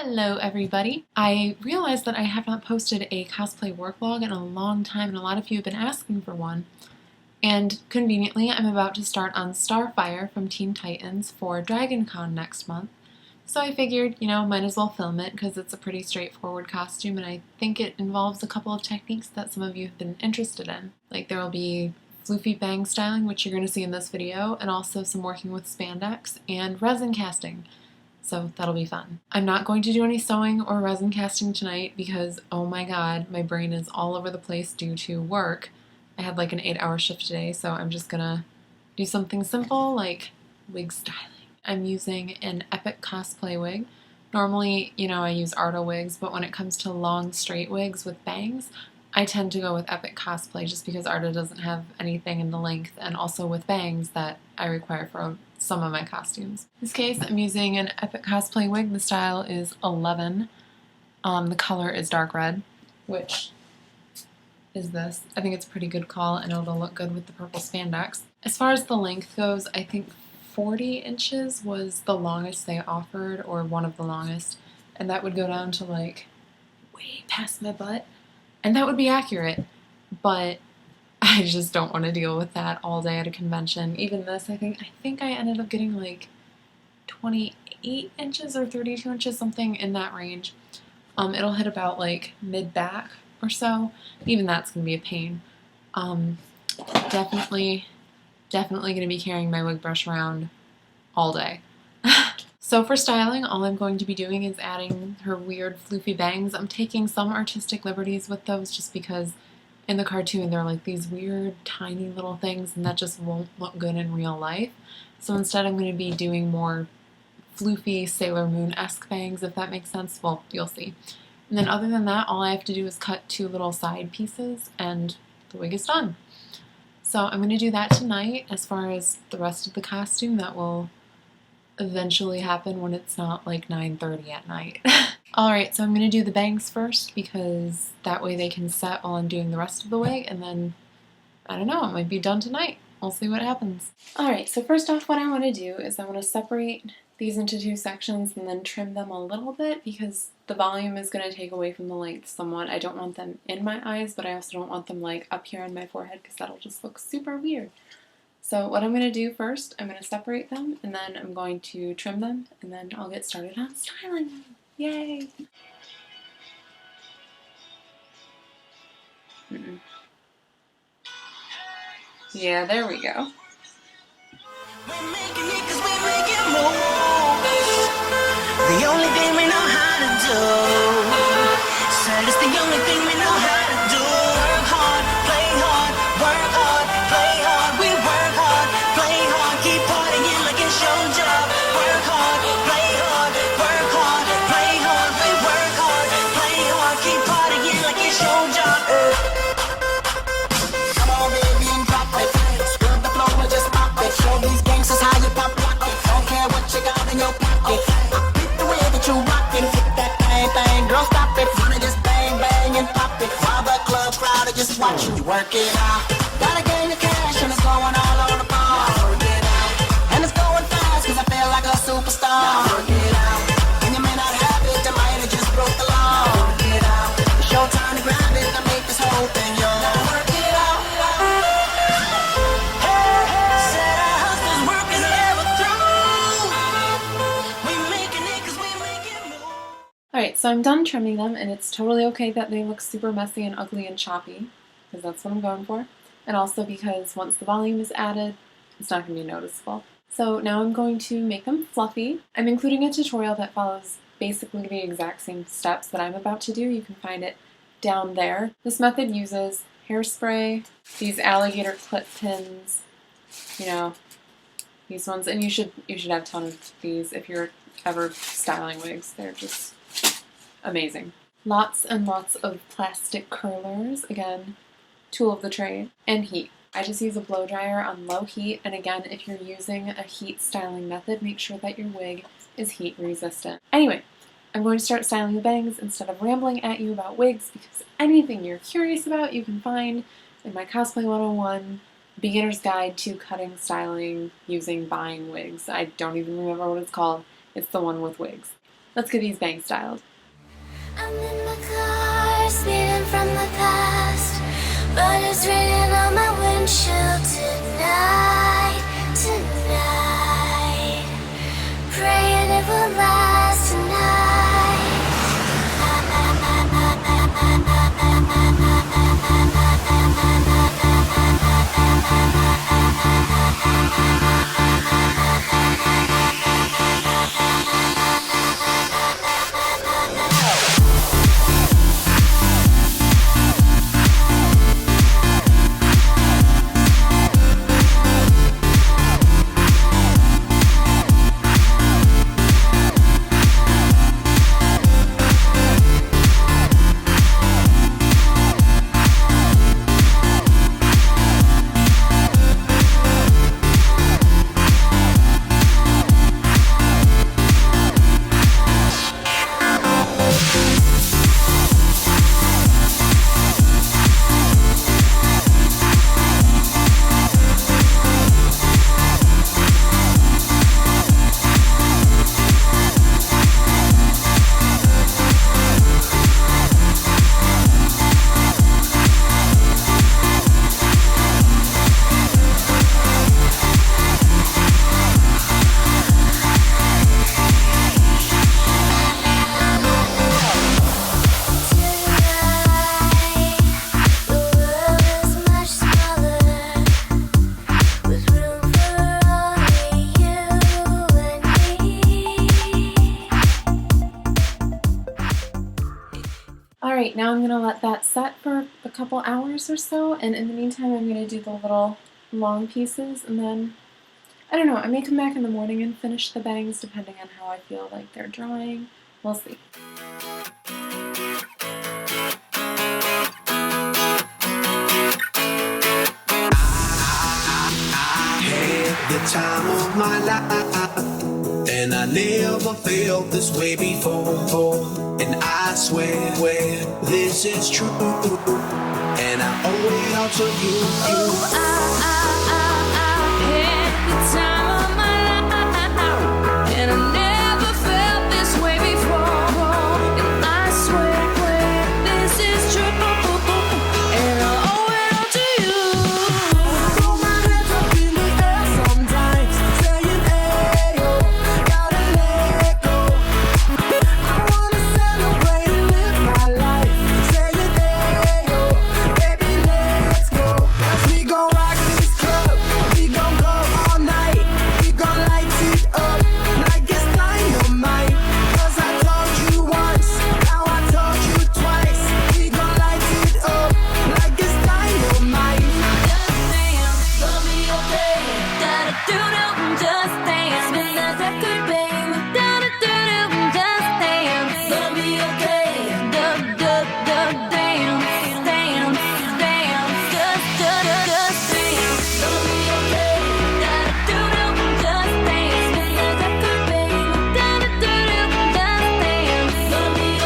Hello everybody! I realized that I have not posted a cosplay work vlog in a long time and a lot of you have been asking for one. And conveniently, I'm about to start on Starfire from Teen Titans for DragonCon next month. So I figured, might as well film it because it's a pretty straightforward costume and I think it involves a couple of techniques that some of you have been interested in. Like there will be floofy bang styling, which you're going to see in this video, and also some working with spandex and resin casting. So that'll be fun. I'm not going to do any sewing or resin casting tonight because, oh my god, my brain is all over the place due to work. I had like an 8-hour shift today, so I'm just gonna do something simple like wig styling. I'm using an Epic Cosplay wig. Normally, I use Arta wigs, but when it comes to long straight wigs with bangs, I tend to go with Epic Cosplay just because Arta doesn't have anything in the length and also with bangs that I require for some of my costumes. In this case, I'm using an Epic Cosplay wig. The style is 11. The color is dark red, which is this. I think it's a pretty good call and it'll look good with the purple spandex. As far as the length goes, I think 40 inches was the longest they offered, or one of the longest, and that would go down to like way past my butt. And that would be accurate, but I just don't want to deal with that all day at a convention. Even this, I think I ended up getting like 28 inches or 32 inches, something in that range. It'll hit about like mid-back or so. Even that's going to be a pain. Definitely going to be carrying my wig brush around all day. So for styling, all I'm going to be doing is adding her weird floofy bangs. I'm taking some artistic liberties with those just because in the cartoon they're like these weird tiny little things and that just won't look good in real life. So instead I'm going to be doing more floofy Sailor Moon-esque bangs, if that makes sense. Well, you'll see. And then other than that, all I have to do is cut 2 little side pieces and the wig is done. So I'm going to do that tonight. As far as the rest of the costume, that will eventually happen when it's not like 9:30 at night. Alright, so I'm going to do the bangs first because that way they can set while I'm doing the rest of the wig, and then, I don't know, it might be done tonight. We'll see what happens. Alright, so first off what I want to do is I want to separate these into 2 sections and then trim them a little bit because the volume is going to take away from the length somewhat. I don't want them in my eyes, but I also don't want them like up here on my forehead because that'll just look super weird. So what I'm going to do first, I'm going to separate them, and then I'm going to trim them, and then I'll get started on styling them. Yay! Yeah, there we go. We're making it 'cause we make it moves. The only thing we know how to do. Said it's the only thing we know how to do. Work hard, play hard, work hard, play hard. We work hard, play hard, keep partying like it's your job. Work hard, play hard, work hard, play hard. We work hard, play hard, keep partying like it's your job. Come on, baby, and drop it. Screw the floor and just pop it. Show these gangsters how you pop it. Don't care what you got in your pocket. I pick the way that you rockin'. Hit that thing, girl, stop it. Wanna just bang, bang, and pop it. While the club crowd are just watching you work it out. Gotta gain the cash and it's going all on the bar. Work it out. And it's going fast 'cause I feel like a superstar. Work it out. And you may not have it, I might have just broke the law. Work it out. It's your time to grab it and make this whole thing yours. Now work it out. Said our hustlers work is never through. We making it 'cause we make it move. Alright, so I'm done trimming them, and it's totally okay that they look super messy and ugly and choppy, because that's what I'm going for. And also because once the volume is added, it's not going to be noticeable. So now I'm going to make them fluffy. I'm including a tutorial that follows basically the exact same steps that I'm about to do. You can find it down there. This method uses hairspray, these alligator clip pins, these ones, and you should have a ton of these if you're ever styling wigs. They're just amazing. Lots and lots of plastic curlers, again, tool of the trade, and heat. I just use a blow dryer on low heat, and again, if you're using a heat styling method, make sure that your wig is heat resistant. Anyway, I'm going to start styling the bangs instead of rambling at you about wigs because anything you're curious about you can find in my Cosplay 101 Beginner's Guide to Cutting, Styling, Using, Buying Wigs. I don't even remember what it's called. It's the one with wigs. Let's get these bangs styled. I'm in my car, speeding from the past, but it's raining on my windshield tonight, tonight. Praying it will last Alright, now I'm going to let that set for a couple hours or so, and in the meantime I'm going to do the little long pieces, and then, I don't know, I may come back in the morning and finish the bangs depending on how I feel like they're drying. We'll see. The time of my life, and I never felt this way before. And I swear, this is true, and I owe it all to you. Oh, I had the time of my life, and I never felt this way before. And I swear, this is true, and I owe it all to you. I throw my hands up in the air sometimes, saying, hey, yo, gotta let go. I wanna celebrate and live my life, saying, hey, yo, baby, let's go. 'Cause we gon' rock this club, we gon' go all night, we gon' light it up like it's dynamite. 'Cause I told you once, now I told you twice, we gon' light it up like it's dynamite. Just dance, gonna be okay. Just dance, spin that record, babe. Just dance, gonna be okay. Dance, just dance, gonna be okay. Just dance, spin that record, babe. Just dance, gonna be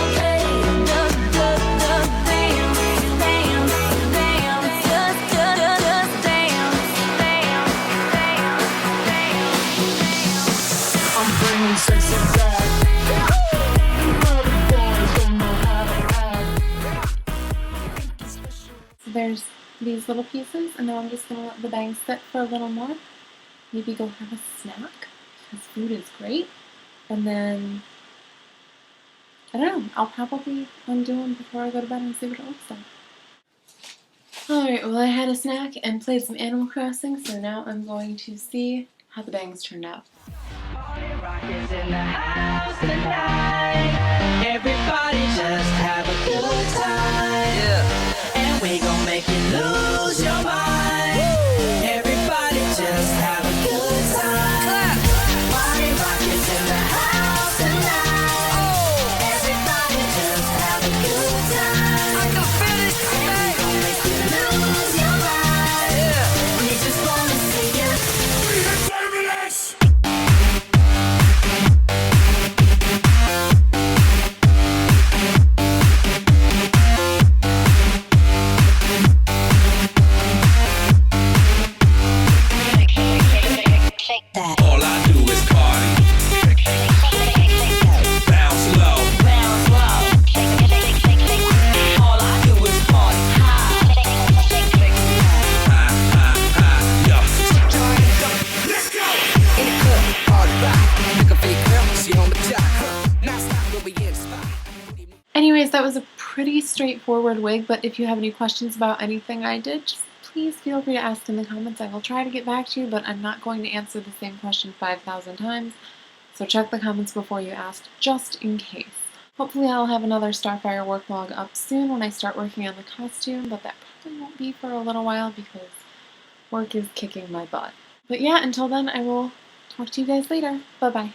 okay. I'm bringing sexy back. Mother boys don't know how to act. So there's these little pieces, and now I'm just going to let the bangs sit for a little more. Maybe go have a snack, because food is great. And then, I don't know, I'll probably undo them before I go to bed and see what it looks like. Alright, well I had a snack and played some Animal Crossing, so now I'm going to see how the bangs turned out. Rockers in the house tonight. Everybody just have a good time. Yeah. And we gon' make you lose your mind. Everybody just have a good time. Party rockers in the house tonight. Everybody just have a good time. I can finish tonight. We gon' make you lose your mind. Yeah. We just wanna see you. that was a pretty straightforward wig, but if you have any questions about anything I did, just please feel free to ask in the comments. I will try to get back to you, but I'm not going to answer the same question 5,000 times, so check the comments before you ask, just in case. Hopefully I'll have another Starfire work log up soon when I start working on the costume, but that probably won't be for a little while because work is kicking my butt. But yeah, until then, I will talk to you guys later. Bye-bye.